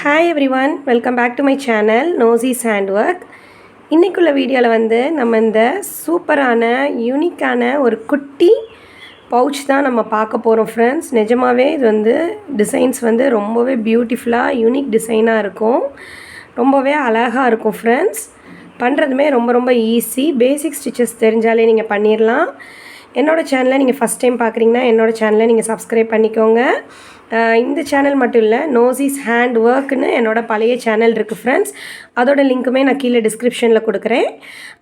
Hi everyone, welcome back to my channel நோசிஸ் hand work. இன்றைக்குள்ள வீடியோவில் வந்து நம்ம இந்த சூப்பரான யூனிக்கான ஒரு குட்டி பவுச் தான் நம்ம பார்க்க போகிறோம் ஃப்ரெண்ட்ஸ். நிஜமாகவே இது வந்து டிசைன்ஸ் வந்து ரொம்பவே பியூட்டிஃபுல்லாக யூனிக் டிசைனாக இருக்கும், ரொம்பவே அழகாக இருக்கும் ஃப்ரெண்ட்ஸ். பண்ணுறதுமே ரொம்ப ரொம்ப ஈஸி. பேசிக் ஸ்டிச்சஸ் தெரிஞ்சாலே நீங்கள் பண்ணிடலாம். என்னோடய சேனலை நீங்கள் ஃபஸ்ட் டைம் பார்க்குறீங்கன்னா என்னோடய சேனலை நீங்கள் சப்ஸ்கிரைப் பண்ணிக்கோங்க. இந்த சேனல் மட்டும் இல்லை, நோசிஸ் ஹேண்ட் ஒர்க்குன்னு என்னோடய பழைய சேனல் இருக்குது ஃப்ரெண்ட்ஸ். அதோட லிங்க்குமே நான் கீழே டிஸ்கிரிப்ஷனில் கொடுக்குறேன்.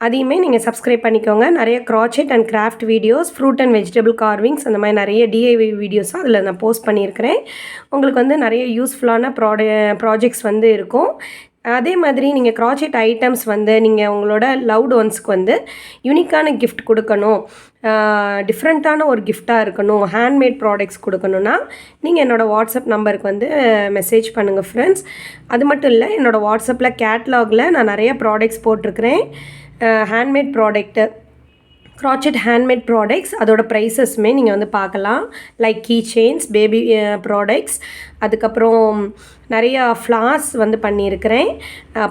அதையுமே நீங்கள் சப்ஸ்கிரைப் பண்ணிக்கோங்க. நிறைய crochet and craft videos, fruit and vegetable carvings, அந்த மாதிரி நிறைய டிஐவி வீடியோஸும் அதில் நான் போஸ்ட் பண்ணியிருக்கிறேன். உங்களுக்கு வந்து நிறைய யூஸ்ஃபுல்லான ப்ராஜெக்ட்ஸ் வந்து இருக்கும். அதே மாதிரி நீங்கள் க்ராச்செட் ஐட்டம்ஸ் வந்து நீங்கள் உங்களோட லவ்ட் ஒன்ஸ்க்கு வந்து யூனிக்கான கிஃப்ட் கொடுக்கணும், டிஃப்ரெண்ட்டான ஒரு கிஃப்டாக இருக்கணும், ஹேண்ட்மேட் ப்ராடக்ட்ஸ் கொடுக்கணுன்னா நீங்கள் என்னோடய வாட்ஸ்அப் நம்பருக்கு வந்து மெசேஜ் பண்ணுங்கள் ஃப்ரெண்ட்ஸ். அது மட்டும் இல்லை, என்னோடய வாட்ஸ்அப்பில் கேட்லாகில் நான் நிறைய ப்ராடக்ட்ஸ் போட்டிருக்கிறேன். Handmade product, crochet handmade products, அதோட ப்ரைஸஸுமே நீங்கள் வந்து பார்க்கலாம். Like key chains, baby products, அதுக்கப்புறம் நிறையா ஃப்ளார்ஸ் வந்து பண்ணியிருக்கிறேன்.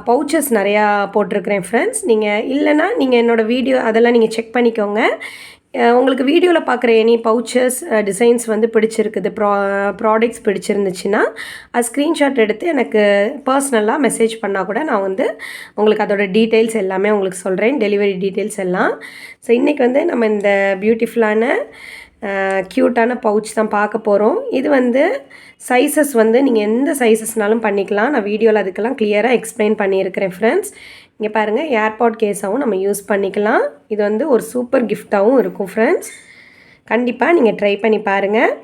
பவுச்சஸ் நிறையா போட்டிருக்கிறேன் ஃப்ரெண்ட்ஸ். நீங்கள் இல்லைன்னா நீங்கள் என்னோடய வீடியோ அதெல்லாம் நீங்கள் செக் பண்ணிக்கோங்க. உங்களுக்கு வீடியோவில் பார்க்குற எனி பவுச்சஸ் டிசைன்ஸ் வந்து பிடிச்சிருக்குது, ப்ராடக்ட்ஸ் பிடிச்சிருந்துச்சுன்னா அது ஸ்க்ரீன்ஷாட் எடுத்து எனக்கு பர்சனலாக மெசேஜ் பண்ணால் கூட நான் வந்து உங்களுக்கு அதோட டீட்டெயில்ஸ் எல்லாமே உங்களுக்கு சொல்கிறேன், டெலிவரி டீட்டெயில்ஸ் எல்லாம். ஸோ இன்றைக்கி வந்து நம்ம இந்த பியூட்டிஃபுல்லான க்யூட்டான பவுச் தான் பார்க்க போகிறோம். இது வந்து சைஸஸ் வந்து நீங்கள் எந்த சைஸஸ்னாலும் பண்ணிக்கலாம். நான் வீடியோவில் அதுக்கெல்லாம் கிளியராக எக்ஸ்பிளைன் பண்ணியிருக்கிறேன் ஃப்ரெண்ட்ஸ். இங்கே பாருங்கள், ஏர்பாட் கேஸாகவும் நம்ம யூஸ் பண்ணிக்கலாம். இது வந்து ஒரு சூப்பர் கிஃப்டாகவும் இருக்கும் ஃப்ரெண்ட்ஸ். கண்டிப்பாக நீங்கள் ட்ரை பண்ணி பாருங்கள்.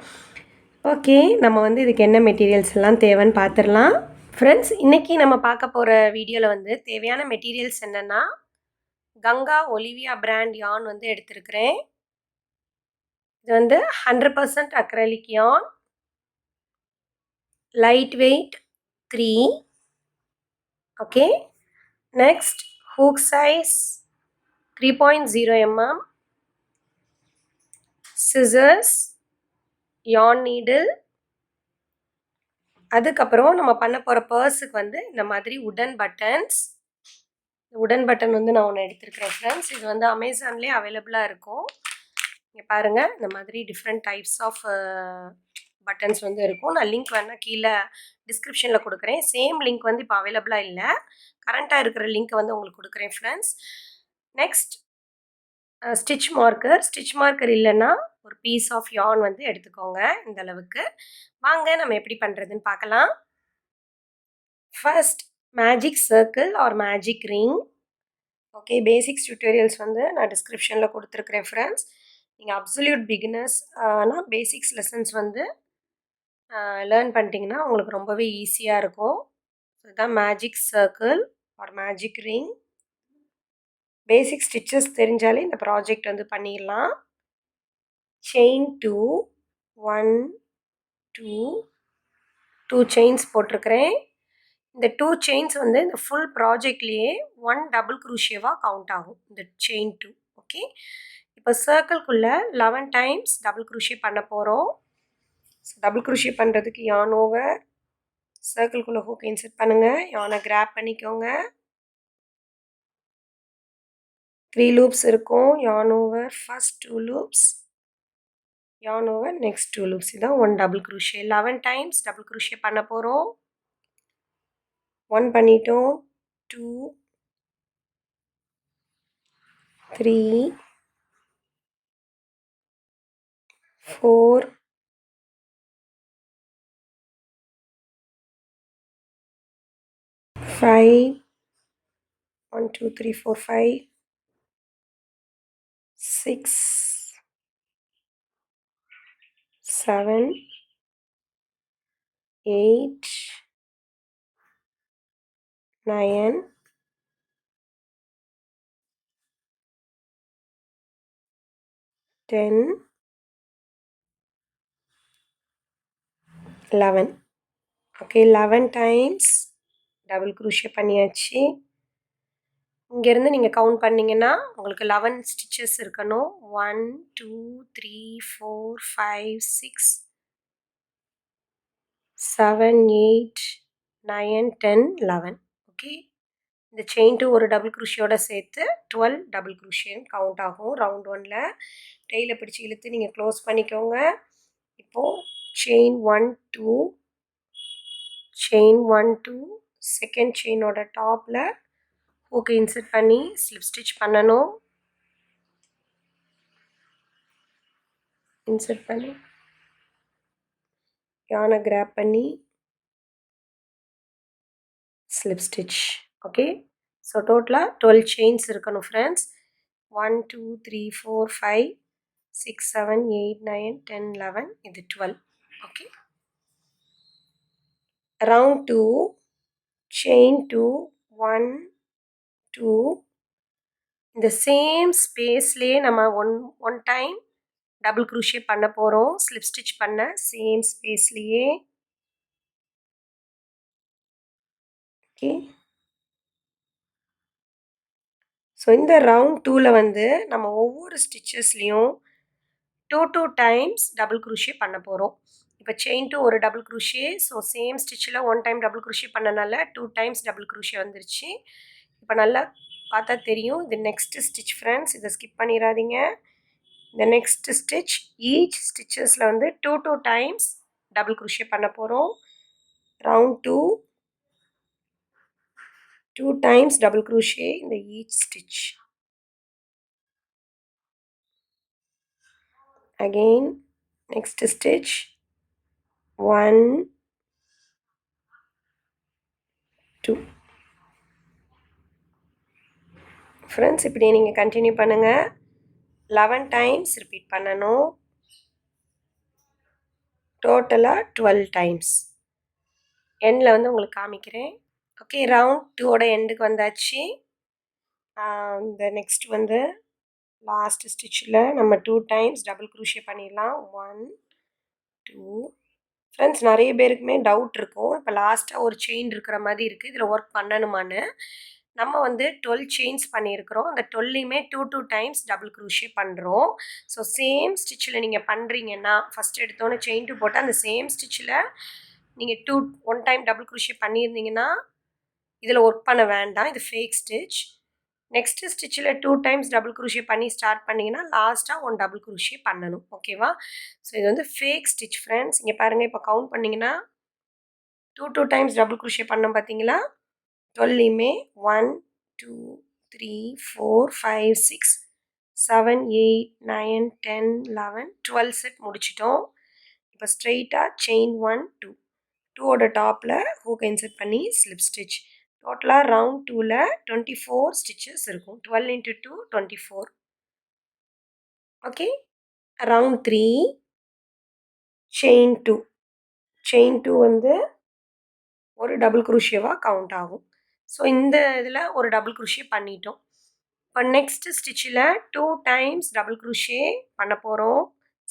ஓகே, நம்ம வந்து இதுக்கு என்ன மெட்டீரியல்ஸ் எல்லாம் தேவைன்னு பார்த்துடலாம் ஃப்ரெண்ட்ஸ். இன்றைக்கி நம்ம பார்க்க போகிற வீடியோவில் வந்து தேவையான மெட்டீரியல்ஸ் என்னென்னா, கங்கா ஒலிவியா பிராண்ட் யான் வந்து எடுத்திருக்கிறேன். இது வந்து 100% acrylic yarn, light weight 3. Okay, next hook size 3.0 mm, scissors, yarn needle. அதுக்கப்புறம் நம்ம பண்ண போகிற பர்ஸுக்கு வந்து இந்த மாதிரி உடன் பட்டன்ஸ். உடன் பட்டன் வந்து நான் ஒன்று எடுத்துருக்கிறேன் ஃப்ரெண்ட்ஸ். இது வந்து அமேசான்லேயே அவைலபிளாக இருக்கும். இங்கே பாருங்கள், இந்த மாதிரி டிஃப்ரெண்ட் டைப்ஸ் ஆஃப் பட்டன்ஸ் வந்து இருக்கும். நான் லிங்க் வேணால் கீழே டிஸ்கிரிப்ஷனில் கொடுக்குறேன். சேம் லிங்க் வந்து இப்போ அவைலபிளாக இல்லை, கரண்ட்டாக இருக்கிற லிங்க்கை வந்து உங்களுக்கு கொடுக்குறேன் friends. Next stitch marker. Stitch marker இல்லைன்னா ஒரு பீஸ் ஆஃப் யான் வந்து எடுத்துக்கோங்க இந்த அளவுக்கு. வாங்க நம்ம எப்படி பண்ணுறதுன்னு பார்க்கலாம். First magic circle or magic ring. Okay, basics tutorials வந்து நான் டிஸ்கிரிப்ஷனில் கொடுத்துருக்குறேன் ஃப்ரெண்ட்ஸ். நீங்கள் அப்சல்யூட் பிகினர்ஸ் ஆனால் பேசிக்ஸ் லெசன்ஸ் வந்து லேர்ன் பண்ணிட்டீங்கன்னா உங்களுக்கு ரொம்பவே ஈஸியாக இருக்கும். இதுதான் magic circle or magic ring. Basic stitches தெரிஞ்சாலே இந்த ப்ராஜெக்ட் வந்து பண்ணிடலாம். செயின் 2, 1 2 செயின்ஸ் போட்டிருக்கிறேன். இந்த 2 செயின்ஸ் வந்து இந்த ஃபுல் ப்ராஜெக்ட்லேயே 1 டபுள் க்ரூஷியவாக கவுண்ட் ஆகும் இந்த செயின் 2. ஓகே, இப்போ சர்க்கிள்குள்ளே 11 டைம்ஸ் டபுள் க்ரூஷியே பண்ண போகிறோம். ஸோ டபுள் க்ரூஷியே பண்ணுறதுக்கு யான் ஓவர், சர்க்கிள்குள்ளே ஹூக் இன்சர்ட் பண்ணுங்கள், யானை கிராப் பண்ணிக்கோங்க. 3 லூப்ஸ் இருக்கும். யான் over first 2 loops, yarn over next 2 loops. இதான் 1 double crochet. 11 times double crochet பண்ண போகிறோம். 1 பண்ணிட்டோம், 2 3 4 5 1 2 3 4 5 6 7 8 9 10 11. ஓகே, 11 டைம்ஸ் டபுள் க்ரூஷே பண்ணியாச்சு. இங்கேருந்து நீங்கள் கவுண்ட் பண்ணிங்கன்னா உங்களுக்கு 11 ஸ்டிச்சஸ் இருக்கணும். 1 2 3 4 5 6 7 8 9 10 11. ஓகே, இந்த செயின் 2 ஒரு டபுள் குரோஷியோட சேர்த்து 12 டபுள் குரோஷியன் கவுண்ட் ஆகும். ரவுண்ட் 1ல டெய்லை பிடிச்சி இழுத்து நீங்கள் க்ளோஸ் பண்ணிக்கோங்க. இப்போது செயின் 1 2 செயின் 1 2 செகண்ட் செயினோட டாப்பில் ஹூக்கை இன்சர்ட் பண்ணி ஸ்லிப் ஸ்டிச் பண்ணணும். இன்சர்ட் பண்ணி யானை கிராப் பண்ணி ஸ்லிப் ஸ்டிச். ஓகே, ஸோ டோட்டலாக 12 செயின்ஸ் இருக்கணும் ஃப்ரெண்ட்ஸ். 1 2 3 4 5 6 7 8 9 10 11, இது 12. ஓகே, ரவுண்ட் 2 செயின் 2 1 2 இந்த சேம் ஸ்பேஸ்லேயே நம்ம ஒன் டைம் டபுள் குரோஷே பண்ண போகிறோம். ஸ்லிப் ஸ்டிச் பண்ண சேம் ஸ்பேஸ்லேயே. ஓகே, ஸோ இந்த ரவுண்ட் 2ல் வந்து நம்ம ஒவ்வொரு ஸ்டிச்சஸ்லேயும் 2 டைம்ஸ் டபுள் குரோஷே பண்ண போகிறோம். இப்போ செயின் 2 ஒரு டபுள் குரோஷே, ஸோ சேம் ஸ்டிச்சில் 1 டைம் டபுள் குரோஷே பண்ணனால 2 டைம்ஸ் டபுள் குரோஷே வந்துருச்சு. இப்போ நல்லா பார்த்தா தெரியும். இது நெக்ஸ்ட் ஸ்டிச் ஃப்ரெண்ட்ஸ், இதை ஸ்கிப் பண்ணிடாதீங்க. இந்த நெக்ஸ்ட் ஸ்டிச் ஈச் ஸ்டிச்சஸில் வந்து 2 டைம்ஸ் டபுள் குரோஷே பண்ண போகிறோம். ரவுண்ட் 2 டைம்ஸ் டபுள் குரோஷே இந்த each stitch. Again next stitch 1 2. Friends இப்படி நீங்கள் கண்டினியூ பண்ணுங்கள். 11 டைம்ஸ் ரிப்பீட் பண்ணணும். டோட்டலாக 12 டைம்ஸ். எண்டில் வந்து உங்களுக்கு காமிக்கிறேன். ஓகே, ரவுண்ட் 2ஓட எண்டுக்கு வந்தாச்சு. இந்த நெக்ஸ்ட் வந்து லாஸ்ட் ஸ்டிச்சில் நம்ம 2 டைம்ஸ் டபுள் குரோஷே பண்ணிடலாம். 1 2. ஃப்ரெண்ட்ஸ் நிறைய பேருக்குமே டவுட் இருக்கும், இப்போ லாஸ்ட்டாக ஒரு செயின் இருக்கிற மாதிரி இருக்குது, இதில் ஒர்க் பண்ணணுமான்னு. நம்ம வந்து 12 செயின்ஸ் பண்ணியிருக்கிறோம். அந்த 12லையுமே 2 டைம்ஸ் டபுள் குரோஷே பண்ணுறோம். ஸோ சேம் ஸ்டிச்சில் நீங்கள் பண்ணுறீங்கன்னா ஃபஸ்ட் எடுத்தோன்னே செயின் 2 போட்டு அந்த சேம் ஸ்டிச்சில் நீங்கள் 1 டைம் டபுள் குரோஷே பண்ணியிருந்தீங்கன்னா இதில் ஒர்க் பண்ண வேண்டாம், இது ஃபேக் ஸ்டிச். நெக்ஸ்ட் ஸ்டிச்சில் 2 டைம்ஸ் டபுள் குரோஷே பண்ணி ஸ்டார்ட் பண்ணிங்கன்னா லாஸ்ட்டாக 1 டபுள் குரோஷே பண்ணணும். ஓகேவா? ஸோ இது வந்து ஃபேக் ஸ்டிச் ஃப்ரெண்ட்ஸ். இங்கே பாருங்கள், இப்போ கவுண்ட் பண்ணிங்கன்னா 2 டைம்ஸ் டபுள் குரோஷே பண்ணோம் பார்த்தீங்களா? 12லையுமே 1 2 3 4 5 6 7 8 9 10 11 12 செட் முடிச்சிட்டோம். இப்போ ஸ்ட்ரெயிட்டாக செயின் 1 2 2ஓட டாப்பில் ஹூக்கை இன்சர்ட் பண்ணி ஸ்லிப் ஸ்டிச். டோட்டலாக ரவுண்ட் 2ல் 24 ஸ்டிச்சஸ் இருக்கும். 12 × 2 24. Okay, round 3 chain 2. செயின் 2 வந்து ஒரு டபுள் குரோஷேவாக கவுண்ட் ஆகும். ஸோ இந்த இதில் ஒரு டபுள் குரோஷே பண்ணிட்டோம். இப்போ நெக்ஸ்ட் ஸ்டிச்சில் 2 டைம்ஸ் டபுள் குரோஷே பண்ண போகிறோம்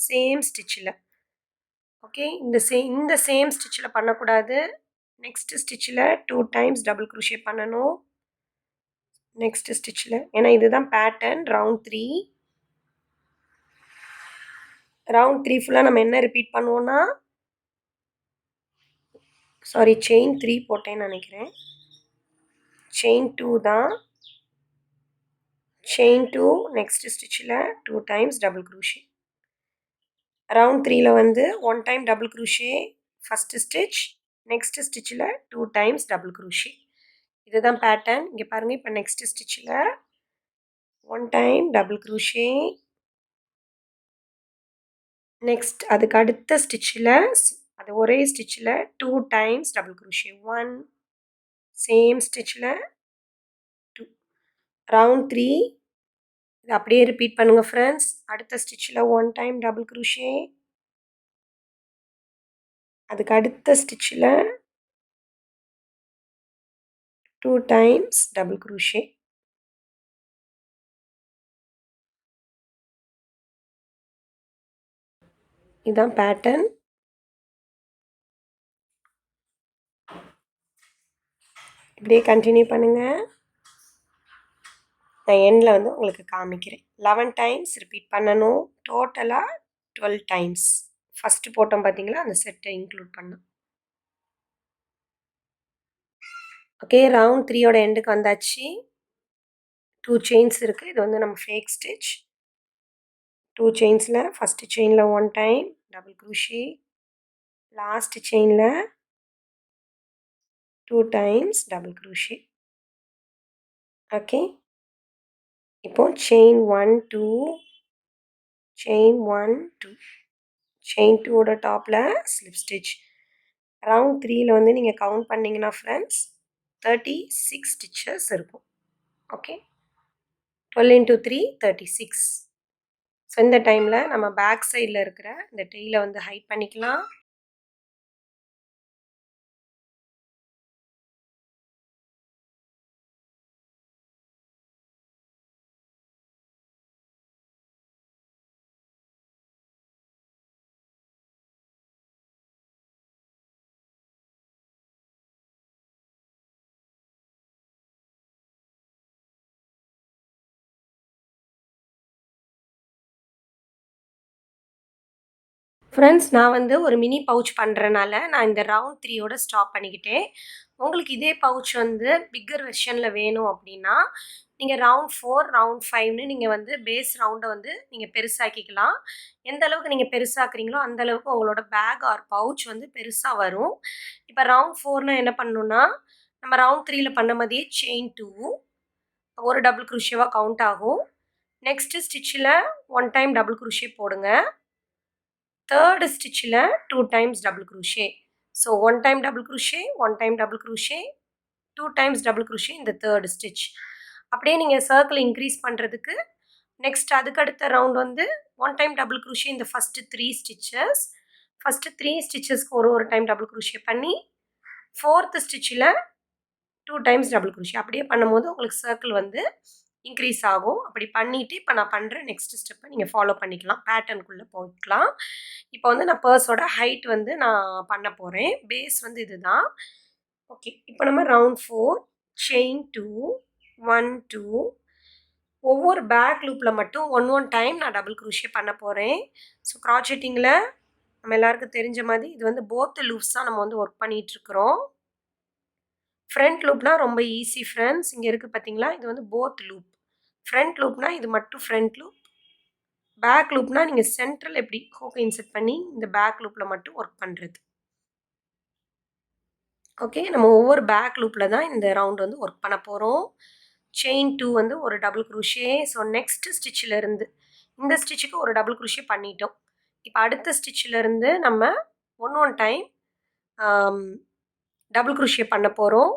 சேம் ஸ்டிச்சில். ஓகே, இந்த சேம் ஸ்டிச்சில் பண்ணக்கூடாது. நெக்ஸ்ட் ஸ்டிச்சில் 2 டைம்ஸ் டபுள் குரோஷே பண்ணணும். நெக்ஸ்ட் ஸ்டிச்சில், ஏன்னா இதுதான் பேட்டர்ன். ரவுண்ட் 3 ஃபுல்லாக நம்ம என்ன ரிப்பீட் பண்ணுவோன்னா, சாரி செயின் 3 போட்டேன்னு நினைக்கிறேன். செயின் 2 தான். செயின் 2 நெக்ஸ்ட் ஸ்டிச்சில் 2 டைம்ஸ் டபுள் குரோஷே. ரவுண்ட் 3ல் வந்து 1 time double crochet first stitch, next ஸ்டிச்சில் 2 டைம்ஸ் டபுள் குரோஷே. இதுதான் பேட்டர்ன். இங்கே பாருங்கள், இப்போ நெக்ஸ்ட் ஸ்டிச்சில் 1 டைம் டபுள் குரோஷே. நெக்ஸ்ட் அதுக்கு அடுத்த ஸ்டிச்சில் அது ஒரே ஸ்டிச்சில் 2 டைம்ஸ் டபுள் குரோஷே. 1 சேம் ஸ்டிச்சில் 2. ரவுண்ட் 3 இது அப்படியே ரிப்பீட் பண்ணுங்கள் ஃப்ரெண்ட்ஸ். அடுத்த ஸ்டிச்சில் 1 டைம் டபுள் குரோஷே. அதுக்கு அடுத்த ஸ்டிச்சில் 2 டைம்ஸ் டபுள் குரோஷே. இதுதான் பேட்டர்ன். இப்படியே கண்டினியூ பண்ணுங்கள். நான் எண்டில் வந்து உங்களுக்கு காமிக்கிறேன். 11 டைம்ஸ் ரிப்பீட் பண்ணணும். டோட்டலாக 12 டைம்ஸ். ஃபஸ்ட்டு போட்டோம் பார்த்தீங்களா, அந்த செட்டை இன்க்ளூட் பண்ணோம். ஓகே, ரவுண்ட் 3யோட எண்டுக்கு வந்தாச்சு. 2 செயின்ஸ் இருக்குது. இது வந்து நம்ம ஃபேக் ஸ்டிச். 2 செயின்ஸில் ஃபஸ்ட்டு செயினில் 1 டைம் டபுள் க்ரூஷே, லாஸ்ட் செயினில் 2 டைம்ஸ் டபுள் க்ரூஷே. ஓகே, இப்போ செயின் 1 2 செயின் 1 2 செயின் 2ஓட டாப்பில் ஸ்லிப் ஸ்டிச். ரவுண்ட் 3யில் வந்து நீங்கள் கவுண்ட் பண்ணிங்கன்னா ஃப்ரெண்ட்ஸ் 36 ஸ்டிச்சஸ் இருக்கும். Okay, 12 into 3 36. ஸோ இந்த டைமில் நம்ம பேக் சைடில் இருக்கிற இந்த டெய்லை வந்து ஹைட் பண்ணிக்கலாம். ஃப்ரெண்ட்ஸ், நான் வந்து ஒரு மினி பவுச் பண்ணுறனால நான் இந்த ரவுண்ட் 3யோட ஸ்டாப் பண்ணிக்கிட்டேன். உங்களுக்கு இதே பவுச் வந்து பிக்கர் வெர்ஷனில் வேணும் அப்படின்னா நீங்கள் ரவுண்ட் 4 ரவுண்ட் 5ன்னு நீங்கள் வந்து பேஸ் ரவுண்டை வந்து நீங்கள் பெருசாக்கிக்கலாம். எந்த அளவுக்கு நீங்கள் பெருசாக்குறீங்களோ அந்த அளவுக்கு உங்களோட பேக் ஆர் பவுச் வந்து பெருசாக வரும். இப்போ ரவுண்ட் 4னா என்ன பண்ணணும்னா நம்ம ரவுண்ட் 3யில் பண்ண மாதிரியே செயின் 2 ஒரு டபுள் குரோஷேவாக கவுண்ட் ஆகும். நெக்ஸ்ட்டு ஸ்டிச்சில் 1 டைம் டபுள் குரோஷே போடுங்க. தேர்டு ஸ்டிச்சில் 2 times double crochet. So 1 time double crochet, 1 time double crochet, 2 times double crochet இந்த தேர்டு ஸ்டிச். அப்படியே நீங்கள் சர்க்கிள் இன்க்ரீஸ் பண்ணுறதுக்கு நெக்ஸ்ட் அதுக்கு அடுத்த ரவுண்ட் வந்து 1 டைம் டபுள் குரோஷே இந்த ஃபஸ்ட்டு 3 ஸ்டிச்சஸ். ஃபஸ்ட்டு 3 ஸ்டிச்சஸ்க்கு ஒரு டைம் டபுள் குரோஷே பண்ணி 4th ஸ்டிச்சில் 2 டைம்ஸ் டபுள் குரோஷே. அப்படியே பண்ணும்போது உங்களுக்கு சர்க்கிள் வந்து இன்க்ரீஸ் ஆகும். அப்படி பண்ணிவிட்டு இப்போ நான் பண்ணுற நெக்ஸ்ட் ஸ்டெப்பை நீங்கள் ஃபாலோ பண்ணிக்கலாம். பேட்டர்னுக்குள்ளே போய்க்கலாம். இப்போ வந்து நான் பர்ஸோட ஹைட் வந்து நான் பண்ண போகிறேன். பேஸ் வந்து இதுதான். ஓகே, இப்போ நம்ம ரவுண்ட் 4 செயின் 2 1 2 ஒவ்வொரு பேக் லூப்பில் மட்டும் 1 டைம் நான் டபுள் குரோஷே பண்ண போகிறேன். ஸோ க்ராச்செட்டிங்கில் நம்ம எல்லாருக்கும் தெரிஞ்ச மாதிரி இது வந்து போத் லூப்ஸ் தான் நம்ம வந்து ஒர்க் பண்ணிகிட்ருக்குறோம். ஃப்ரண்ட் லூப்னா ரொம்ப ஈஸி ஃப்ரெண்ட்ஸ். இங்கே இருக்குது பார்த்தீங்களா, இது வந்து போத் லூப். ஃப்ரண்ட் லூப்னா இது மட்டும் ஃப்ரண்ட் லூப். பேக் லூப்னா நீங்கள் சென்ட்ரல் எப்படி ஹூக்கை இன்செர்ட் பண்ணி இந்த பேக் லூப்பில் மட்டும் ஒர்க் பண்ணுறது. ஓகே, நம்ம ஒவ்வொரு பேக் லூப்பில் தான் இந்த ரவுண்ட் வந்து ஒர்க் பண்ண போகிறோம். செயின் 2 வந்து ஒரு டபுள் குரோஷே. ஸோ நெக்ஸ்ட் ஸ்டிச்சிலேருந்து இந்த ஸ்டிச்சுக்கு ஒரு டபுள் குரோஷே பண்ணிட்டோம். இப்போ அடுத்த ஸ்டிச்சிலேருந்து நம்ம 1 டைம் டபுள் குரோஷே பண்ண போகிறோம்.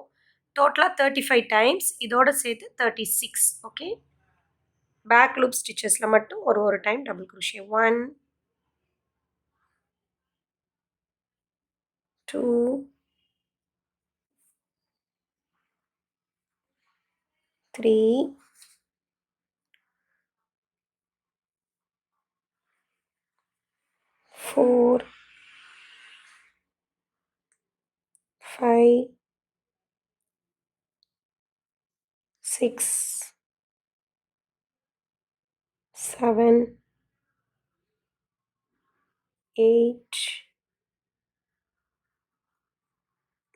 டோட்டலாக 35 டைம்ஸ், இதோட சேர்த்து 36. ஓகே, பேக் லூப் ஸ்டிச்சஸில் மட்டும் ஒரு டைம் டபுள் குரோஷே. 1 2 3 4 5 6 7 8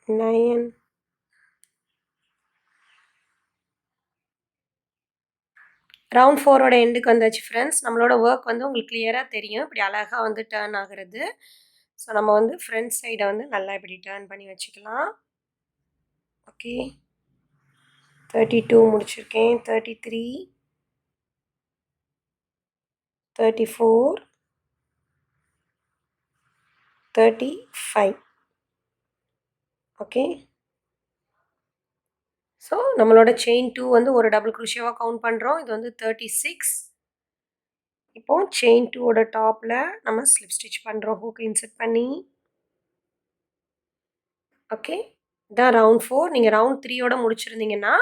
9 ரவுண்ட் 4ஓட எண்டுக்கு வந்தாச்சு ஃப்ரெண்ட்ஸ். நம்மளோட ஒர்க் வந்து உங்களுக்கு கிளியராக தெரியும். இப்படி அழகாக வந்து டேர்ன் ஆகிறது. ஸோ நம்ம வந்து ஃப்ரண்ட் சைடை வந்து நல்லா இப்படி டேர்ன் பண்ணி வச்சுக்கலாம். ஓகே, 32 முடிச்சிருக்கேன். 33 34 35. ஓகே, ஸோ நம்மளோட செயின் 2 வந்து ஒரு டபுள் குரோஷேவாக கவுண்ட் பண்ணுறோம். இது வந்து 36. இப்போது செயின் 2ஓட டாப்பில் நம்ம ஸ்லிப் ஸ்டிச் பண்ணுறோம் ஹூக்கை இன்செர்ட் பண்ணி. ஓகே, இதான் ரவுண்ட் 4. நீங்கள் ரவுண்ட் 3யோட முடிச்சிருந்தீங்கன்னா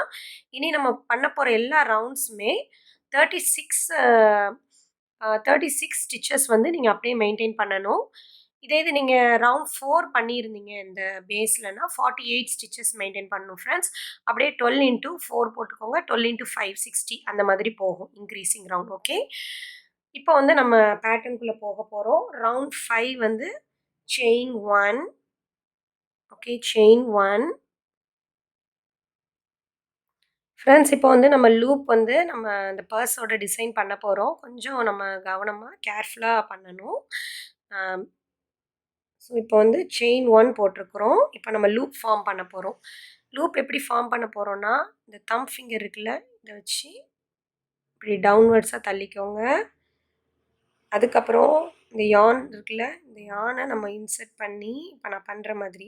இனி நம்ம பண்ண போகிற எல்லா ரவுண்ட்ஸுமே 36 ஸ்டிச்சஸ் வந்து நீங்கள் அப்படியே மெயின்டைன் பண்ணணும். இதே இது நீங்கள் ரவுண்ட் 4 பண்ணியிருந்தீங்க இந்த பேஸ்லனா 48 ஸ்டிச்சஸ் மெயின்டைன் பண்ணணும் ஃப்ரெண்ட்ஸ். அப்படியே 12 into 4 போட்டுக்கோங்க. 12 into 5 60 அந்த மாதிரி போகும் இன்க்ரீஸிங் ரவுண்ட். ஓகே, இப்போ வந்து நம்ம பேட்டர்னுக்குள்ளே போக போகிறோம். ரவுண்ட் 5 வந்து செயின் 1. ஓகே, செயின் 1 ஃப்ரெண்ட்ஸ் இப்போ வந்து நம்ம லூப் வந்து நம்ம அந்த பர்ஸோட டிசைன் பண்ண போகிறோம். கொஞ்சம் நம்ம கவனமாக கேர்ஃபுல்லாக பண்ணணும். ஸோ இப்போ வந்து செயின் 1 போட்டிருக்கிறோம். இப்போ நம்ம லூப் ஃபார்ம் பண்ண போகிறோம். லூப் எப்படி ஃபார்ம் பண்ண போகிறோன்னா, இந்த தம் ஃபிங்கர் இருக்குல்ல, இதை வச்சு இப்படி டவுன்வர்ட்ஸாக தள்ளிக்கோங்க. அதுக்கப்புறம் இந்த யான் இருக்குல்ல, இந்த யானை நம்ம இன்சர்ட் பண்ணி இப்போ நான் பண்ணுற மாதிரி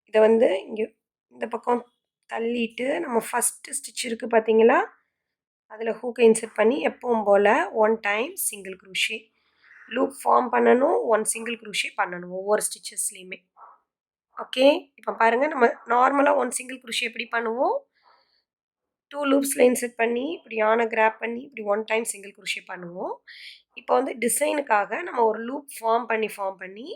இதை வந்து இங்கே இந்த பக்கம் தள்ளிட்டு நம்ம ஃபஸ்ட்டு ஸ்டிச் இருக்குது பார்த்தீங்களா, அதில் ஹூக்கை இன்சர்ட் பண்ணி எப்பவும் போல் 1 time single crochet loop form பண்ணணும். 1 சிங்கிள் க்ரூஷே பண்ணணும் ஒவ்வொரு ஸ்டிச்சஸ்லேயுமே. ஓகே, இப்போ பாருங்கள், நம்ம நார்மலாக 1 சிங்கிள் க்ரூஷே எப்படி பண்ணுவோம், 2 லூப்ஸில் இன்சர்ட் பண்ணி இப்படி யானை கிராப் பண்ணி இப்படி 1 டைம் சிங்கிள் க்ரூஷே பண்ணுவோம். இப்போ வந்து டிசைனுக்காக நம்ம ஒரு லூப் ஃபார்ம் பண்ணி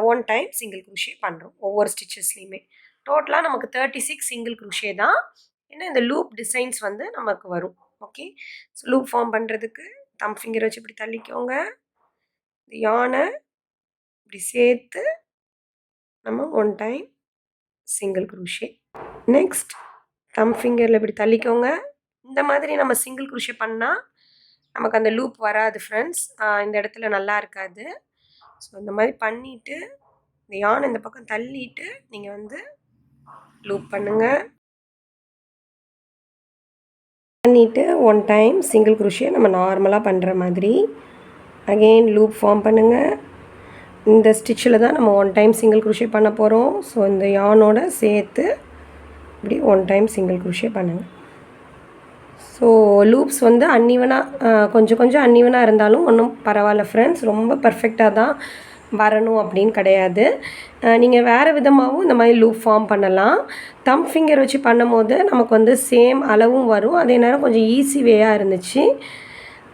1 டைம் சிங்கிள் க்ரூஷே பண்ணுறோம் ஒவ்வொரு ஸ்டிச்சஸ்லேயுமே. டோட்டலாக நமக்கு 36 சிங்கிள் க்ரூஷே தான். ஏன்னா இந்த லூப் டிசைன்ஸ் வந்து நமக்கு வரும். ஓகே, ஸோ லூப் ஃபார்ம் பண்ணுறதுக்கு தம் ஃபிங்கர் வச்சு இப்படி தள்ளிக்கோங்க. இந்த யானை இப்படி சேர்த்து நம்ம 1 டைம் சிங்கிள் க்ரூஷே. நெக்ஸ்ட் தம் ஃபிங்கரில் இப்படி தள்ளிக்கோங்க. இந்த மாதிரி நம்ம சிங்கிள் க்ரூஷே பண்ணால் நமக்கு அந்த லூப் வராது ஃப்ரெண்ட்ஸ். இந்த இடத்துல நல்லா இருக்காது. ஸோ இந்த மாதிரி பண்ணிவிட்டு இந்த யானை இந்த பக்கம் தள்ளிட்டு நீங்கள் வந்து லூப் பண்ணுங்கள். பண்ணிவிட்டு 1 டைம் சிங்கிள் க்ரூஷே நம்ம நார்மலாக பண்ணுற மாதிரி அகெயின் லூப் ஃபார்ம் பண்ணுங்கள். இந்த ஸ்டிச்சில் தான் நம்ம 1 டைம் சிங்கிள் க்ரூஷே பண்ண போகிறோம். ஸோ இந்த யானோட சேர்த்து இப்படி 1 டைம் சிங்கிள் க்ரூஷே பண்ணுங்கள். ஸோ லூப்ஸ் வந்து கொஞ்சம் அன்ஈவனாக இருந்தாலும் ஒன்றும் பரவாயில்ல ஃப்ரெண்ட்ஸ். ரொம்ப பர்ஃபெக்டாக தான் வரணும் அப்படின்னு கிடையாது. நீங்கள் வேறு விதமாகவும் இந்த மாதிரி லூப் ஃபார்ம் பண்ணலாம். தம் ஃபிங்கர் வச்சு பண்ணும்போது நமக்கு வந்து சேம் அளவும் வரும். அதே நேரம் கொஞ்சம் ஈஸி வேயாக இருந்துச்சு.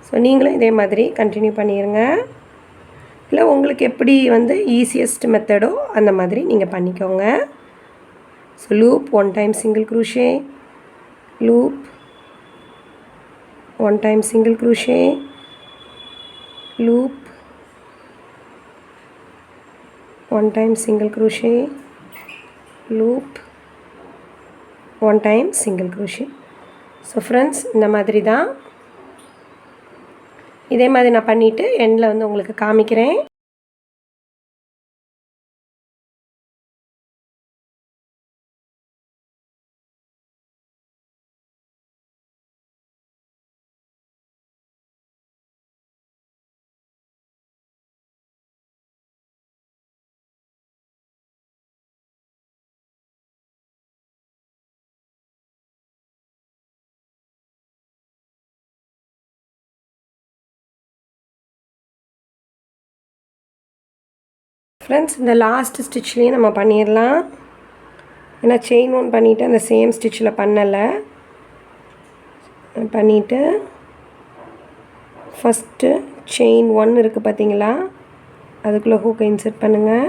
ஸோ நீங்களும் இதே மாதிரி கண்டினியூ பண்ணிடுங்க. இல்லை உங்களுக்கு எப்படி வந்து ஈஸியஸ்ட் மெத்தடோ அந்த மாதிரி நீங்கள் பண்ணிக்கோங்க. So loop 1 time single crochet, loop 1 time single crochet, loop 1 time single crochet, loop 1 time single crochet. So friends, இந்த மாதிரி தான். இதே மாதிரி நான் பண்ணிவிட்டு எண்டில் வந்து உங்களுக்கு காமிக்கிறேன். ஃப்ரெண்ட்ஸ், இந்த லாஸ்ட் ஸ்டிச்லேயும் நம்ம பண்ணிடலாம். ஏன்னா செயின் 1 பண்ணிவிட்டு அந்த சேம் ஸ்டிச்சில் பண்ணலை. பண்ணிவிட்டு ஃபஸ்ட்டு செயின் 1 இருக்குது பார்த்தீங்களா, அதுக்குள்ளே ஹூக்கை இன்சர்ட் பண்ணுங்கள்.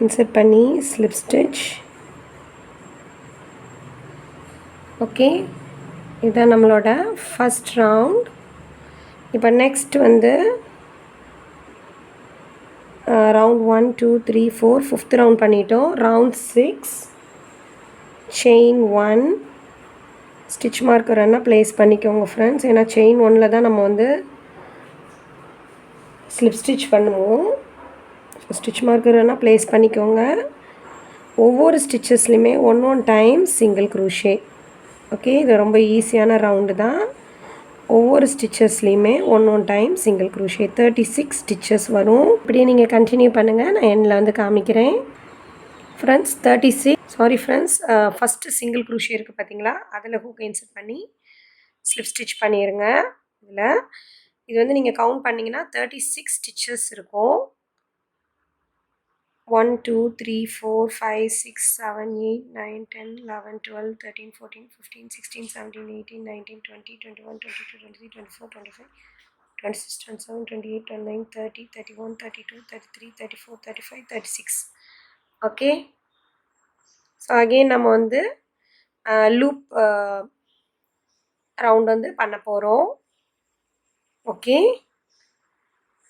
இன்சர்ட் பண்ணி ஸ்லிப் ஸ்டிச். ஓகே, இதுதான் நம்மளோட ஃபஸ்ட் ரவுண்ட். இப்போ நெக்ஸ்ட் வந்து ரவுண்ட் 1 2 3 4 5th ரவுண்ட் பண்ணிட்டோம். ரவுண்ட் 6 செயின் 1 ஸ்டிச் மார்க்கர் என்ன ப்ளேஸ் பண்ணிக்கோங்க ஃப்ரெண்ட்ஸ். ஏன்னா செயின் 1ல் தான் நம்ம வந்து ஸ்லிப் ஸ்டிச் பண்ணுவோம். ஸ்டிச் மார்க்கர் என்ன ப்ளேஸ் பண்ணிக்கோங்க. ஒவ்வொரு ஸ்டிச்சஸ்லையுமே 1 டைம் சிங்கிள் க்ரூஷே. ஓகே, இது ரொம்ப ஈஸியான ரவுண்டு தான். ஒவ்வொரு ஸ்டிச்சஸ்லேயுமே 1 டைம் சிங்கிள் க்ரூஷே. 36 ஸ்டிச்சஸ் வரும். இப்படியே நீங்கள் கண்டினியூ பண்ணுங்கள். நான் எண்டில் வந்து காமிக்கிறேன் friends. 36 friends, first single crochet இருக்குது பார்த்தீங்களா, அதில் ஹூக்கை இன்சர்ட் பண்ணி ஸ்லிப் ஸ்டிச் பண்ணிடுங்க. இது வந்து நீங்கள் கவுண்ட் பண்ணிங்கன்னா 36 ஸ்டிச்சஸ் இருக்கும். 1 2 3 4 5 6 7 8 9 10 11 12 13 14 15 16 17 18 19 20 21 22 23 24 25 26 27 28 29 30 31 32 33 34 35 36. ஓகே, ஸோ அகெயின் நம்ம வந்து லூப் ரவுண்ட் வந்து பண்ண போகிறோம். ஓகே,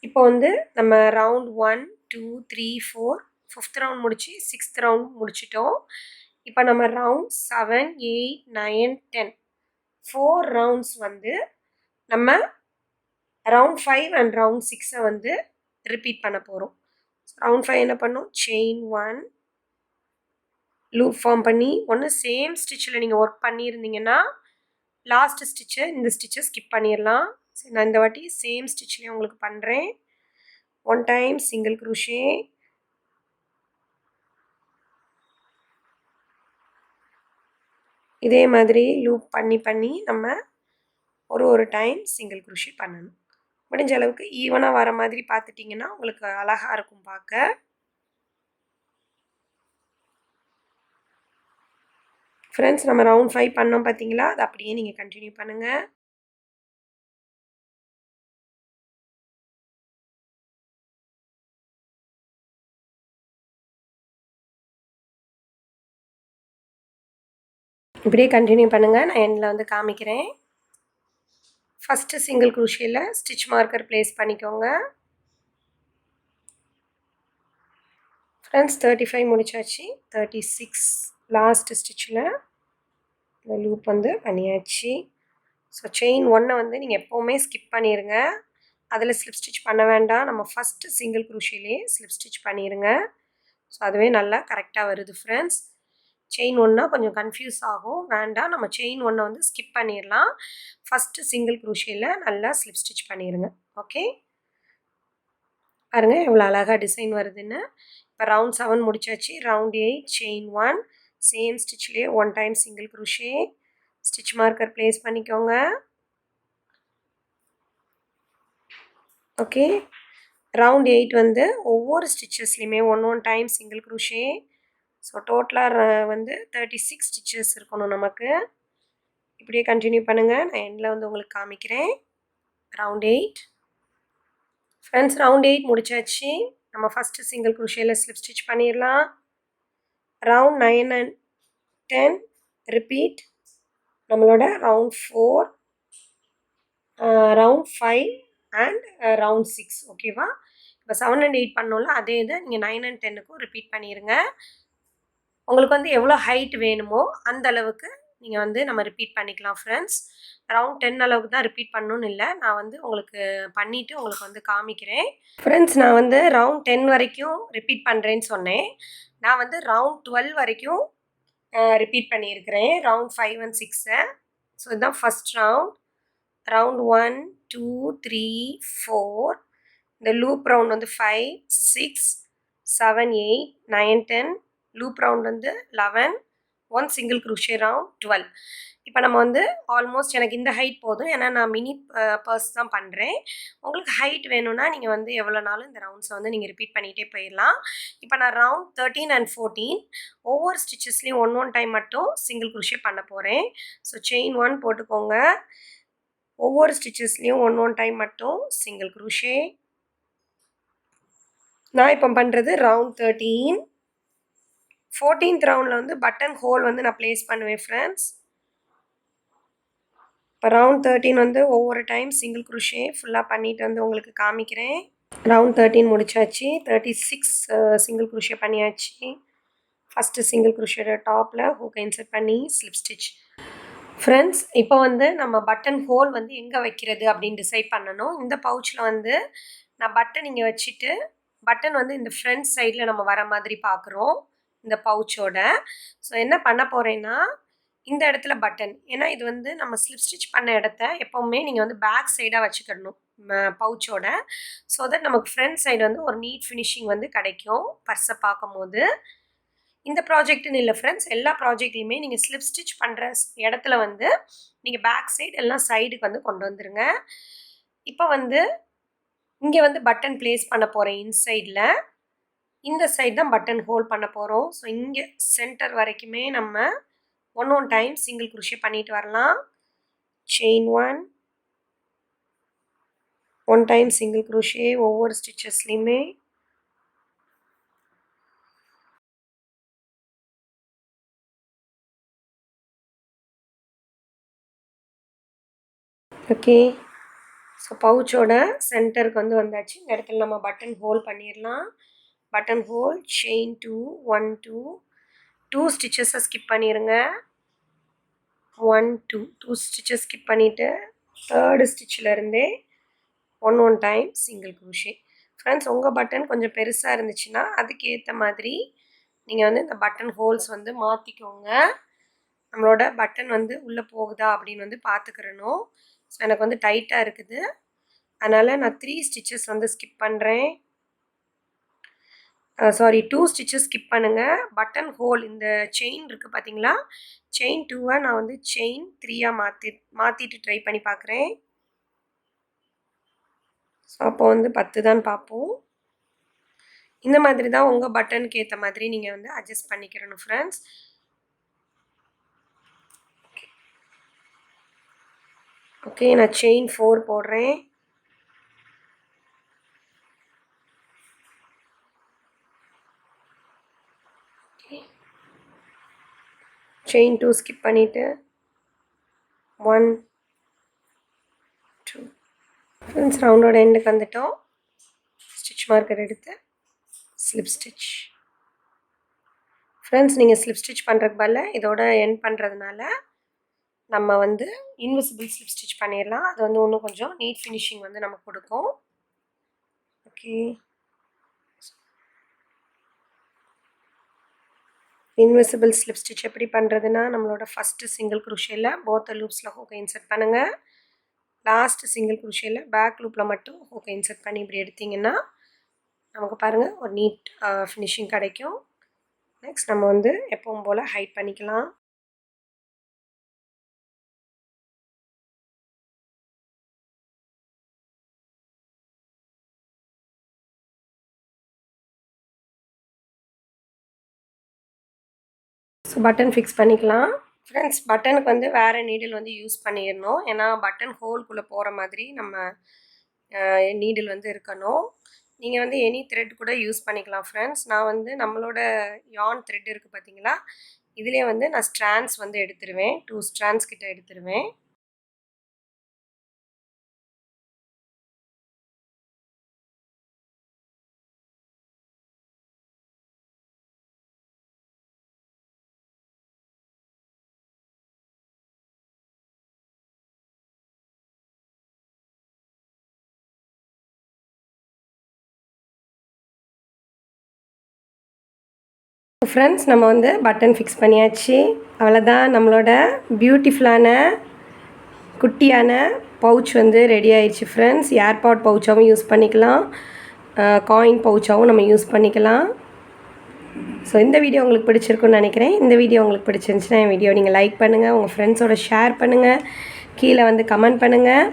இப்போ வந்து நம்ம ரவுண்ட் 1 2 3 4 5th ரவுண்ட் முடிச்சு 6th ரவுண்ட் முடிச்சிட்டோம். இப்போ நம்ம ரவுண்ட் 7, 8, 9, 10 4 ரவுண்ட்ஸ் வந்து நம்ம ரவுண்ட் 5 அண்ட் ரவுண்ட் 6 வந்து ரிப்பீட் பண்ண போகிறோம். ரவுண்ட் 5 என்ன பண்ணோம், செயின் 1 லூப் ஃபார்ம் பண்ணி ஒன்று சேம் ஸ்டிச்சில் நீங்கள் ஒர்க் பண்ணியிருந்தீங்கன்னா லாஸ்ட் ஸ்டிச்சை இந்த ஸ்டிச்சை ஸ்கிப் பண்ணிடலாம். சரி, நான் இந்த வாட்டி சேம் ஸ்டிச்லேயே உங்களுக்கு பண்ணுறேன். 1 டைம் சிங்கிள் க்ரூஷே, இதே மாதிரி லூப் பண்ணி நம்ம ஒரு டைம் சிங்கிள் க்ரூஷே பண்ணணும். முடிஞ்ச அளவுக்கு ஈவனாக வர மாதிரி பார்த்துட்டிங்கன்னா உங்களுக்கு அழகாக இருக்கும் பார்க்க. ஃப்ரெண்ட்ஸ், நம்ம ரவுண்ட் 5 பண்ணோம் பார்த்தீங்களா, அது அப்படியே நீங்கள் கண்டினியூ பண்ணுங்கள். இப்படியே கண்டினியூ பண்ணுங்கள். நான் எண்டில் வந்து காமிக்கிறேன். ஃபஸ்ட்டு சிங்கிள் க்ரூஷியில் ஸ்டிச் மார்க்கர் ப்ளேஸ் பண்ணிக்கோங்க. ஃப்ரெண்ட்ஸ், 35 முடிச்சாச்சு. 36 லாஸ்ட் ஸ்டிச்சில் இந்த லூப் வந்து பண்ணியாச்சு. ஸோ செயின் 1 வந்து நீங்கள் எப்போவுமே ஸ்கிப் பண்ணிடுங்க. அதில் ஸ்லிப் ஸ்டிச் பண்ண வேண்டாம். நம்ம ஃபஸ்ட்டு சிங்கிள் க்ரூஷிலே ஸ்லிப் ஸ்டிச் பண்ணிடுங்க. ஸோ அதுவே நல்லா கரெக்டாக வருது ஃப்ரெண்ட்ஸ். செயின் 1னா கொஞ்சம் கன்ஃபியூஸ் ஆகும், வேண்டாம். நம்ம செயின் 1 வந்து ஸ்கிப் பண்ணிடலாம். ஃபஸ்ட்டு சிங்கிள் க்ரூஷியில் நல்லா ஸ்லிப் ஸ்டிச் பண்ணிடுங்க. ஓகே, பாருங்கள் எவ்வளோ அழகாக டிசைன் வருதுன்னு. இப்போ ரவுண்ட் 7 முடிச்சாச்சு. ரவுண்ட் 8 செயின் 1 சேம் ஸ்டிச்லேயே 1 time single crochet, stitch marker place பண்ணிக்கோங்க. ஓகே, ரவுண்ட் 8 வந்து ஒவ்வொரு ஸ்டிச்சஸ்லையுமே 1 டைம் சிங்கிள் க்ரூஷே. ஸோ டோட்டலாக வந்து 36 ஸ்டிச்சஸ் இருக்கணும் நமக்கு. இப்படியே கண்டினியூ பண்ணுங்கள். நான் எண்டில் வந்து உங்களுக்கு காமிக்கிறேன். ரவுண்ட் 8 ஃப்ரெண்ட்ஸ், ரவுண்ட் 8 முடிச்சாச்சு. நம்ம ஃபஸ்ட்டு சிங்கிள் க்ரூஷியில் ஸ்லிப் ஸ்டிச் பண்ணிடலாம். Round 9 and 10 repeat. நம்மளோட ரவுண்ட் 4, ரவுண்ட் 5 அண்ட் ரவுண்ட் 6. ஓகேவா, இப்போ 7 அண்ட் 8 பண்ணோம்ல, அதே இதை நீங்கள் 9 அண்ட் 10க்கும் ரிப்பீட் பண்ணிடுங்க. உங்களுக்கு வந்து எவ்வளோ ஹைட் வேணுமோ அந்த அளவுக்கு நீங்கள் வந்து நம்ம ரிப்பீட் பண்ணிக்கலாம் ஃப்ரெண்ட்ஸ். ரவுண்ட் 10 அளவுக்கு தான் ரிப்பீட் பண்ணணும்னு இல்லை, நான் வந்து உங்களுக்கு பண்ணிவிட்டு உங்களுக்கு வந்து காமிக்கிறேன். ஃப்ரெண்ட்ஸ், நான் வந்து ரவுண்ட் 10 வரைக்கும் ரிப்பீட் பண்ணுறேன்னு சொன்னேன். நான் வந்து ரவுண்ட் 12 வரைக்கும் ரிப்பீட் பண்ணியிருக்கிறேன், ரவுண்ட் 5 அண்ட் 6. ஸோ இதுதான் ஃபஸ்ட் ரவுண்ட். ரவுண்ட் 1, 2, 3, 4. இந்த லூப் ரவுண்ட் வந்து 5, 6, 7, 8, 9, 10. லூப் ரவுண்ட் வந்து 11, 1 சிங்கிள் க்ரூஷே ரவுண்ட் 12. இப்போ நம்ம வந்து ஆல்மோஸ்ட் எனக்கு இந்த ஹைட் போதும், ஏன்னா நான் மினி பர்ஸ் தான் பண்ணுறேன். உங்களுக்கு ஹைட் வேணும்னா நீங்கள் வந்து எவ்வளோ நாளும் இந்த ரவுண்ட்ஸை வந்து நீங்கள் ரிப்பீட் பண்ணிகிட்டே போயிடலாம். இப்போ நான் ரவுண்ட் 13 அண்ட் 14 ஒவ்வொரு ஸ்டிச்சஸ்லேயும் 1 டைம் மட்டும் சிங்கிள் க்ரூஷே பண்ண போகிறேன். ஸோ செயின் 1 போட்டுக்கோங்க. ஒவ்வொரு ஸ்டிச்சஸ்லேயும் 1 டைம் மட்டும் சிங்கிள் க்ரூஷே. நான் இப்போ பண்ணுறது ரவுண்ட் 13. 14th ரவுண்டில் வந்து பட்டன் ஹோல் வந்து நான் ப்ளேஸ் பண்ணுவேன் ஃப்ரெண்ட்ஸ். இப்போ ரவுண்ட் 13 வந்து ஒவ்வொரு டைம் சிங்கிள் க்ரூஷே ஃபுல்லாக பண்ணிவிட்டு வந்து உங்களுக்கு காமிக்கிறேன். ரவுண்ட் 13 முடிச்சாச்சு. 36 சிங்கிள் க்ரூஷே பண்ணியாச்சு. ஃபஸ்ட்டு சிங்கிள் க்ரூஷேட டாப்பில் ஹூக்கை இன்சர்ட் பண்ணி ஸ்லிப் ஸ்டிச். ஃப்ரெண்ட்ஸ், இப்போ வந்து நம்ம பட்டன் ஹோல் வந்து எங்கே வைக்கிறது அப்படின்னு டிசைட் பண்ணணும். இந்த பவுச்சில் வந்து நான் பட்டன் இங்கே வச்சுட்டு, பட்டன் வந்து இந்த ஃப்ரண்ட் சைடில் நம்ம வர மாதிரி பார்க்குறோம் இந்த பவுச்சோட. ஸோ என்ன பண்ண போகிறேன்னா, இந்த இடத்துல பட்டன், ஏன்னா இது வந்து நம்ம ஸ்லிப் ஸ்டிச் பண்ண இடத்த எப்போவுமே நீங்கள் வந்து பேக் சைடாக வச்சுக்கிடணும் பவுச்சோட. ஸோ தட் நமக்கு ஃப்ரண்ட் சைடு வந்து ஒரு நீட் ஃபினிஷிங் வந்து கிடைக்கும் பர்ஸை பார்க்கும் போது. இந்த ப்ராஜெக்ட்னு இல்லை ஃப்ரெண்ட்ஸ், எல்லா ப்ராஜெக்ட்லையுமே நீங்கள் ஸ்லிப் ஸ்டிச் பண்ணுற இடத்துல வந்து நீங்கள் பேக் சைடு எல்லாம் சைடுக்கு வந்து கொண்டு வந்துடுங்க. இப்போ வந்து இங்கே வந்து பட்டன் ப்ளேஸ் பண்ண போகிறேன் இன்சைடில். இந்த சைடு தான் பட்டன் ஹோல்ட் பண்ண போகிறோம். ஸோ இங்கே சென்டர் வரைக்குமே நம்ம 1 டைம் சிங்கிள் க்ரூஷே பண்ணிட்டு வரலாம். செயின் 1 டைம் சிங்கிள் க்ரூஷே ஒவ்வொரு ஸ்டிச்சஸ்லையுமே. ஓகே, ஸோ பவுச்சோட சென்டருக்கு வந்து வந்தாச்சு. இந்த இடத்துல நம்ம பட்டன் ஹோல்ட் பண்ணிடலாம். பட்டன் ஹோல், செயின் 2, 1 2 2 ஸ்டிச்சஸை ஸ்கிப் பண்ணிடுங்க. 1 2 2 ஸ்டிச்சஸ் ஸ்கிப் பண்ணிவிட்டு தேர்டு ஸ்டிச்சில் இருந்தே 1 டைம் சிங்கிள் க்ரோஷே. ஃப்ரெண்ட்ஸ், உங்கள் பட்டன் கொஞ்சம் பெருசாக இருந்துச்சுன்னா அதுக்கேற்ற மாதிரி நீங்கள் வந்து இந்த பட்டன் ஹோல்ஸ் வந்து மாற்றிக்கோங்க. நம்மளோட பட்டன் வந்து உள்ளே போகுதா அப்படின்னு வந்து பார்த்துக்கிறணும். ஸோ எனக்கு வந்து டைட்டாக இருக்குது, அதனால் நான் 3 ஸ்டிச்சஸ் வந்து ஸ்கிப் பண்ணுறேன். சாரி, 2 ஸ்டிச்சஸ் ஸ்கிப் பண்ணுங்கள். பட்டன் ஹோல் இந்த செயின் இருக்குது பார்த்தீங்களா, செயின் 2-ஐ நான் வந்து செயின் 3-ஆக மாற்றிட்டு ட்ரை பண்ணி பார்க்குறேன். ஸோ அப்போ வந்து 10 தான் பார்ப்போம். இந்த மாதிரி தான் உங்கள் பட்டனுக்கு ஏற்ற மாதிரி நீங்கள் வந்து அட்ஜஸ்ட் பண்ணிக்கிறணும் ஃப்ரெண்ட்ஸ். ஓகே, நான் செயின் 4 போடுறேன். செயின் 2 ஸ்கிப் பண்ணிவிட்டு 1 2 ஃப்ரெண்ட்ஸ், ரவுண்டோட எண்டுக்கு வந்துட்டோம். ஸ்டிச் மார்க்கர் எடுத்து ஸ்லிப் ஸ்டிச். ஃப்ரெண்ட்ஸ், நீங்கள் ஸ்லிப் ஸ்டிச் பண்ணுறதுக்கு பதிலாக இதோட எண்ட் பண்ணுறதுனால நம்ம வந்து இன்விசிபிள் ஸ்லிப் ஸ்டிச் பண்ணிடலாம். அது வந்து இன்னும் கொஞ்சம் நீட் ஃபினிஷிங் வந்து நமக்கு கொடுக்கும். ஓகே, இன்விசிபிள் ஸ்லிப் ஸ்டிச் எப்படி பண்ணுறதுன்னா, நம்மளோட ஃபஸ்ட்டு சிங்கிள் க்ரோஷேல போத் லூப்ஸில் ஹூக்கை இன்சர்ட் பண்ணுங்கள். லாஸ்ட் சிங்கிள் க்ரோஷேல பேக் லூப்பில் மட்டும் ஹூக்கை இன்சர்ட் பண்ணி இப்படி எடுத்திங்கன்னா நமக்கு பாருங்கள் ஒரு நீட் ஃபினிஷிங் கிடைக்கும். நெக்ஸ்ட் நம்ம வந்து எப்பவும் போல் ஹைட் பண்ணிக்கலாம். ஸோ பட்டன் ஃபிக்ஸ் பண்ணிக்கலாம். ஃப்ரெண்ட்ஸ், பட்டனுக்கு வந்து வேறு நீடில் வந்து யூஸ் பண்ணிடணும். ஏன்னா பட்டன் ஹோல்குள்ளே போகிற மாதிரி நம்ம நீடில் வந்து இருக்கணும். நீங்கள் வந்து எனி த்ரெட் கூட யூஸ் பண்ணிக்கலாம் ஃப்ரெண்ட்ஸ். நான் வந்து நம்மளோட யான் த்ரெட் இருக்குது பார்த்தீங்களா, இதிலே வந்து நான் ஸ்ட்ராண்ட்ஸ் வந்து எடுத்துருவேன். 2 ஸ்ட்ராண்ட்ஸ் கிட்ட எடுத்துருவேன். ஃப்ரெண்ட்ஸ், நம்ம வந்து பட்டன் ஃபிக்ஸ் பண்ணியாச்சு. அவ்வளோதான், நம்மளோட பியூட்டிஃபுல்லான குட்டியான பவுச் வந்து ரெடி ஆயிடுச்சு ஃப்ரெண்ட்ஸ். ஏர்பாட் பவுச்சாகவும் யூஸ் பண்ணிக்கலாம், காயின் பவுச்சாகவும் நம்ம யூஸ் பண்ணிக்கலாம். ஸோ இந்த வீடியோ உங்களுக்கு பிடிச்சிருக்குன்னு நினைக்கிறேன். இந்த வீடியோ உங்களுக்கு பிடிச்சிருந்துச்சுன்னா என் வீடியோ நீங்கள் லைக் பண்ணுங்கள், உங்கள் ஃப்ரெண்ட்ஸோட ஷேர் பண்ணுங்கள், கீழே வந்து கமெண்ட் பண்ணுங்கள்.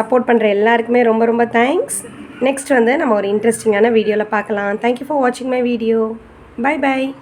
சப்போர்ட் பண்ணுற எல்லாருக்குமே ரொம்ப ரொம்ப தேங்க்ஸ். நெக்ஸ்ட் வந்து நம்ம ஒரு இன்ட்ரெஸ்டிங்கான வீடியோவில் பார்க்கலாம். தேங்க்யூ ஃபார் வாட்சிங் மை வீடியோ. Bye bye.